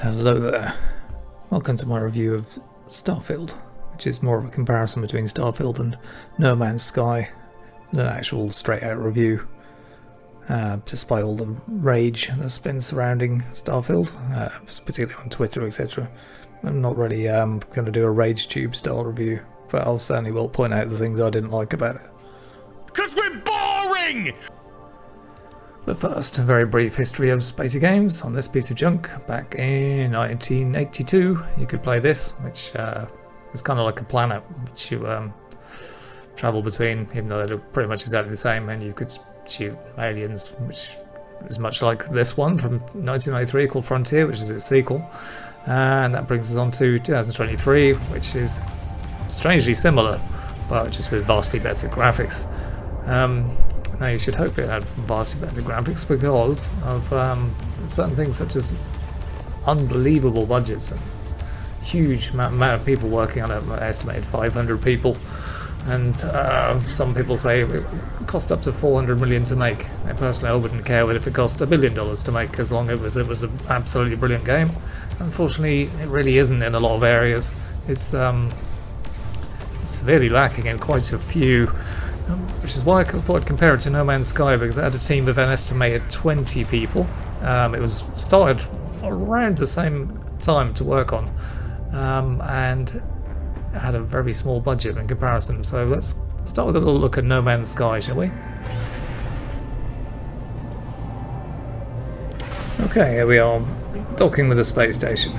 Hello there. Welcome to my review of Starfield, which is more of a comparison between Starfield and No Man's Sky than an actual straight out review. Despite all the rage that's been surrounding Starfield, particularly on Twitter, etc. I'm not really going to do a rage tube style review, but I'll certainly will point out the things I didn't like about it. 'Cause we're boring! But first, a very brief history of spacey games on this piece of junk. Back in 1982, you could play this, which is kind of like a planet which you travel between, even though they look pretty much exactly the same, and you could shoot aliens, which is much like this one from 1993 called Frontier, which is its sequel. And that brings us on to 2023, which is strangely similar, but just with vastly better graphics. Now you should hope it had vastly better graphics because of certain things such as unbelievable budgets and huge amount of people working on it, estimated 500 people, and some people say it cost up to 400 million to make. I personally wouldn't care if it cost $1 billion to make, as long as it was an absolutely brilliant game. Unfortunately, it really isn't in a lot of areas. It's severely lacking in quite a few. Which is why I thought I'd compare it to No Man's Sky, because it had a team of an estimated 20 people. It was started around the same time to work on, and it had a very small budget in comparison. So let's start with a little look at No Man's Sky, shall we? Okay, here we are, docking with a space station.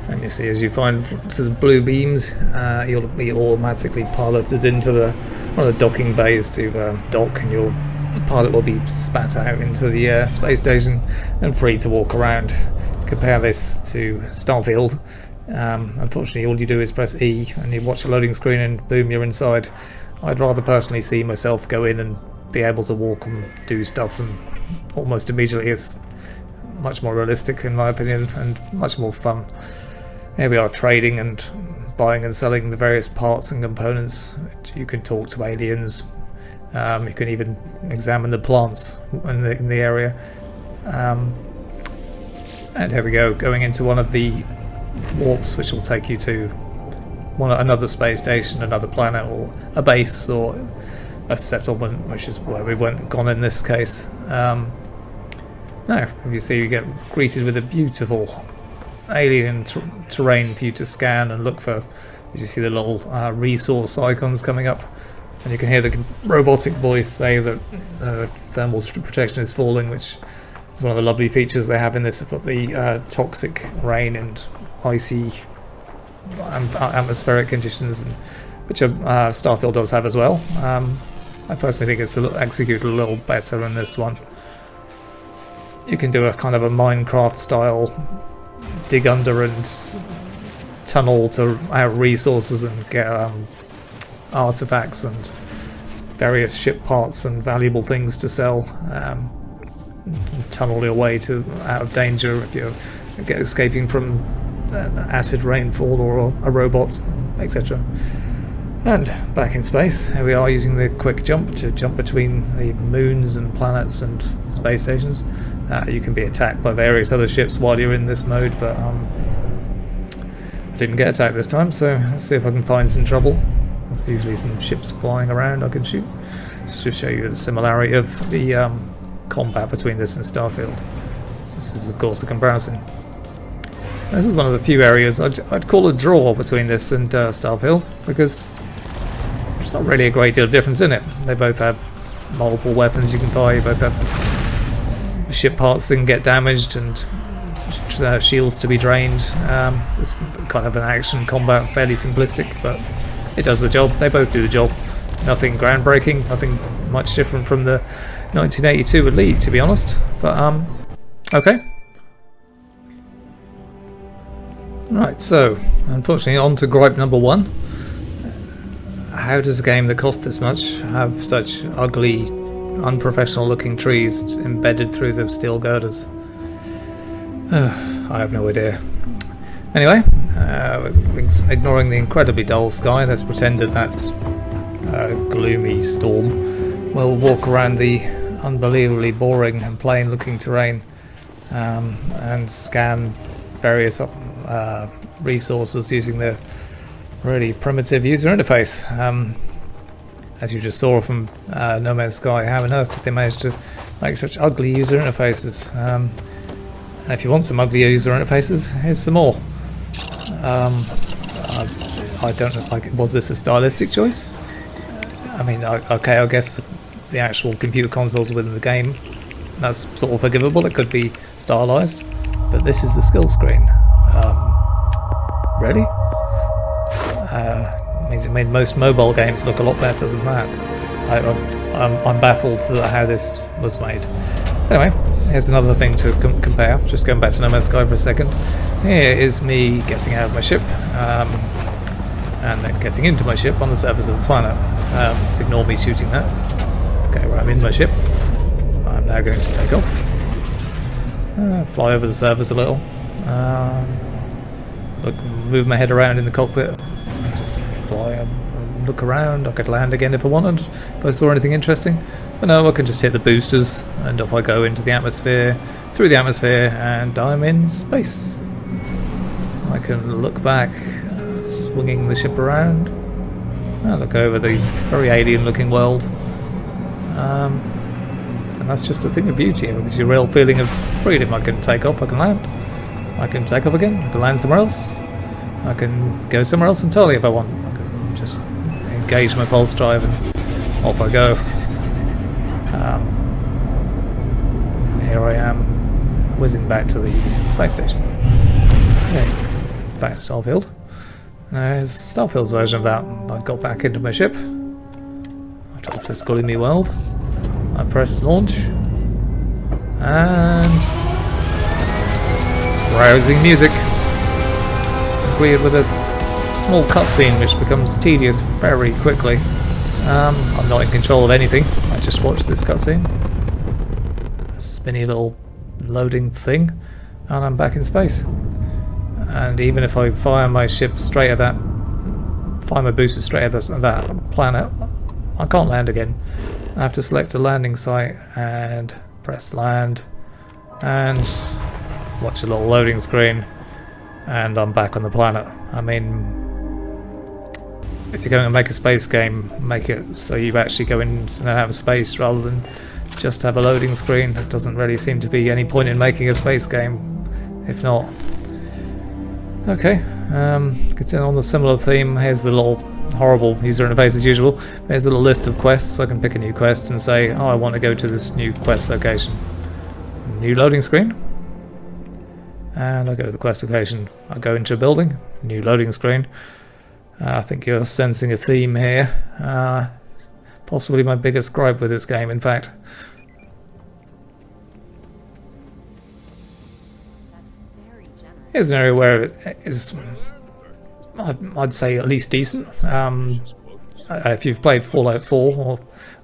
And you see, as you find to the blue beams, you'll be automatically piloted into one of the docking bays to dock, and your pilot will be spat out into the space station and free to walk around. To compare this to Starfield, unfortunately all you do is press E and you watch a loading screen and boom, you're inside. I'd rather personally see myself go in and be able to walk and do stuff, and almost immediately it's much more realistic in my opinion and much more fun. Here we are trading and buying and selling the various parts and components. You can talk to aliens. You can even examine the plants in the area. And here we go, going into one of the warps, which will take you to another space station, another planet, or a base, or a settlement, which is where we've gone in this case. Now, if you see, you get greeted with a beautiful alien terrain for you to scan and look for. As you see the little resource icons coming up, and you can hear the robotic voice say that thermal protection is falling, which is one of the lovely features they have in this. They've got the toxic rain and icy atmospheric conditions, which Starfield does have as well. I personally think it's executed a little better in this one. You can do a kind of a Minecraft style dig under and tunnel to out resources and get artifacts and various ship parts and valuable things to sell. Tunnel your way to out of danger if you're escaping from an acid rainfall or a robot, etc. And back in space, here we are using the quick jump to jump between the moons and planets and space stations. You can be attacked by various other ships while you're in this mode, but I didn't get attacked this time, so let's see if I can find some trouble. There's usually some ships flying around I can shoot. Just to show you the similarity of the combat between this and Starfield. This is of course a comparison. This is one of the few areas I'd call a draw between this and Starfield, because there's not really a great deal of difference in it. They both have multiple weapons you can buy, you both have ship parts that can get damaged and shields to be drained. It's kind of an action combat, fairly simplistic, but it does the job. They both do the job. Nothing groundbreaking, nothing much different from the 1982 Elite, to be honest. But okay. Right, so unfortunately on to gripe number one. How does a game that cost this much have such ugly, unprofessional looking trees embedded through the steel girders? I have no idea. Anyway, ignoring the incredibly dull sky, let's pretend that that's a gloomy storm. We'll walk around the unbelievably boring and plain looking terrain and scan various resources using the really primitive user interface. As you just saw from No Man's Sky, how on earth did they manage to make such ugly user interfaces? And if you want some ugly user interfaces, here's some more. I don't know, like, was this a stylistic choice? I mean, okay, I guess the actual computer consoles within the game, that's sort of forgivable, it could be stylized, but this is the skill screen. Really? It made most mobile games look a lot better than that. I'm baffled at how this was made. Anyway, here's another thing to compare. Just going back to No Man's Sky for a second. Here is me getting out of my ship, and then getting into my ship on the surface of the planet. Just ignore me shooting that. Okay, well, I'm in my ship. I'm now going to take off. Fly over the surface a little. Move my head around in the cockpit. Just fly and look around. I could land again if I wanted, if I saw anything interesting. But no, I can just hit the boosters, and off I go into the atmosphere, through the atmosphere, and I'm in space. I can look back, swinging the ship around. I look over the very alien-looking world. And that's just a thing of beauty. It gives you a real feeling of freedom. I can take off, I can land. I can take off again, I can land somewhere else. I can go somewhere else entirely if I want. I can just engage my pulse drive and off I go. Here I am, whizzing back to the space station. Okay, back to Starfield. Here's Starfield's version of that. I've got back into my ship. I drove to Scully World. I press launch. And rousing music. Agreed with a small cutscene which becomes tedious very quickly. I'm not in control of anything. I just watched this cutscene. A spinny little loading thing, and I'm back in space. And even if I fire my ship straight at that, fire my boosters straight at that planet, I can't land again. I have to select a landing site and press land, and watch a little loading screen, and I'm back on the planet. I mean, if you're going to make a space game, make it so you actually go in and have space rather than just have a loading screen. It doesn't really seem to be any point in making a space game, if not. Okay, continuing on the similar theme, here's the little horrible user interface as usual. Here's a little list of quests. I can pick a new quest and say, oh, I want to go to this new quest location. New loading screen. And I go to the quest location. I go into a building. New loading screen. I think you're sensing a theme here. Possibly my biggest gripe with this game, in fact. Here's an area where it is, I'd say, at least decent. If you've played Fallout 4 or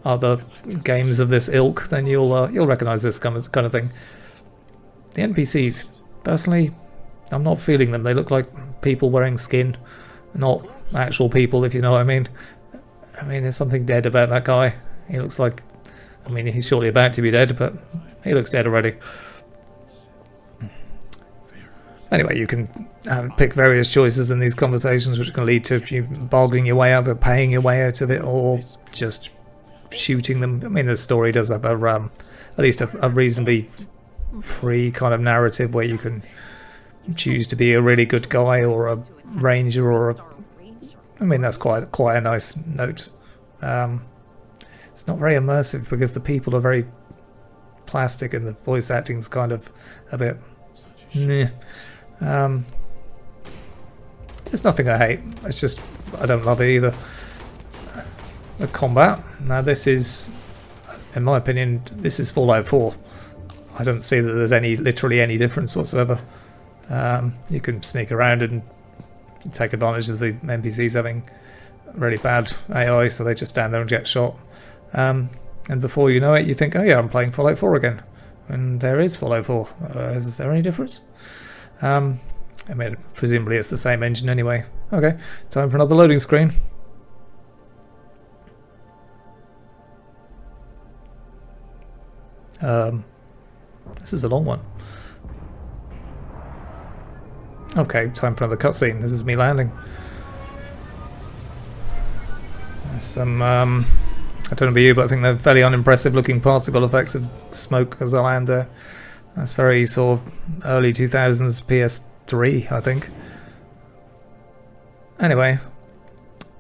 other games of this ilk, then you'll recognise this kind of thing. The NPCs, personally, I'm not feeling them. They look like people wearing skin, not actual people, if you know what I mean. I mean, there's something dead about that guy. He looks like, I mean, he's surely about to be dead, but he looks dead already. Anyway, you can pick various choices in these conversations which can lead to you bargaining your way out of it, paying your way out of it, or just shooting them. I mean, the story does have at least a reasonably free kind of narrative where you can choose to be a really good guy or a ranger or a... I mean, that's quite a nice note. It's not very immersive because the people are very plastic and the voice acting's kind of a bit... Meh. There's nothing I hate, it's just I don't love it either. The combat, now this is, in my opinion, this is Fallout 4. I don't see that there's literally any difference whatsoever. You can sneak around and take advantage of the NPCs having really bad AI, so they just stand there and get shot. And before you know it, you think, oh yeah, I'm playing Fallout 4 again. And there is Fallout 4. Is there any difference? I mean, presumably it's the same engine anyway. Okay, time for another loading screen. This is a long one. Okay, time for another cutscene. This is me landing. There's some, I don't know about you, but I think they're fairly unimpressive looking particle effects of smoke as I land there. That's very sort of early 2000s PS3, I think. Anyway,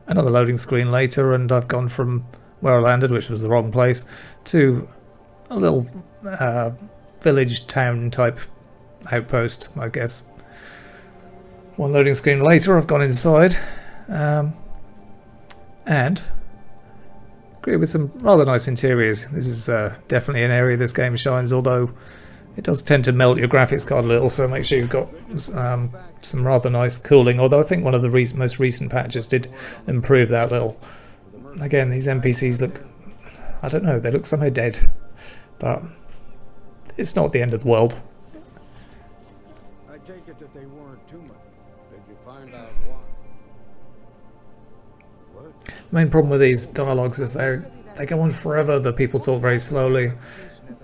another loading screen later, and I've gone from where I landed, which was the wrong place, to a little village town type outpost, I guess. One loading screen later, I've gone inside and agree with some rather nice interiors. This is definitely an area this game shines, although it does tend to melt your graphics card a little, so make sure you've got some rather nice cooling, although I think one of the most recent patches did improve that a little. Again, these NPCs look, I don't know, they look somehow dead, but it's not the end of the world. I take it that they weren't too much. Did you find out why? What? The main problem with these dialogues is they go on forever, the people talk very slowly,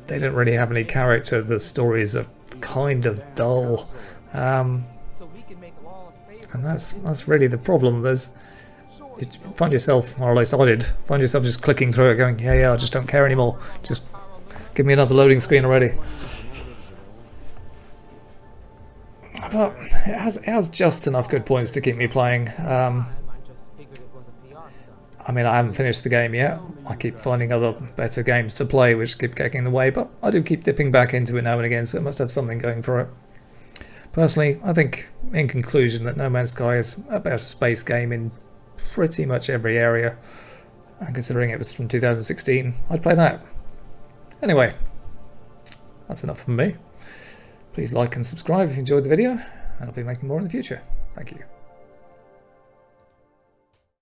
they don't really have any character, the stories are kind of dull, and that's really the problem. You find yourself, or at least I did, find yourself just clicking through it going, yeah, I just don't care anymore, just give me another loading screen already. But it has just enough good points to keep me playing. I mean, I haven't finished the game yet. I keep finding other better games to play which keep getting in the way, but I do keep dipping back into it now and again, so it must have something going for it. Personally, I think, in conclusion, that No Man's Sky is about a space game in pretty much every area. And considering it was from 2016, I'd play that. Anyway, that's enough from me. Please like and subscribe if you enjoyed the video, and I'll be making more in the future. Thank you.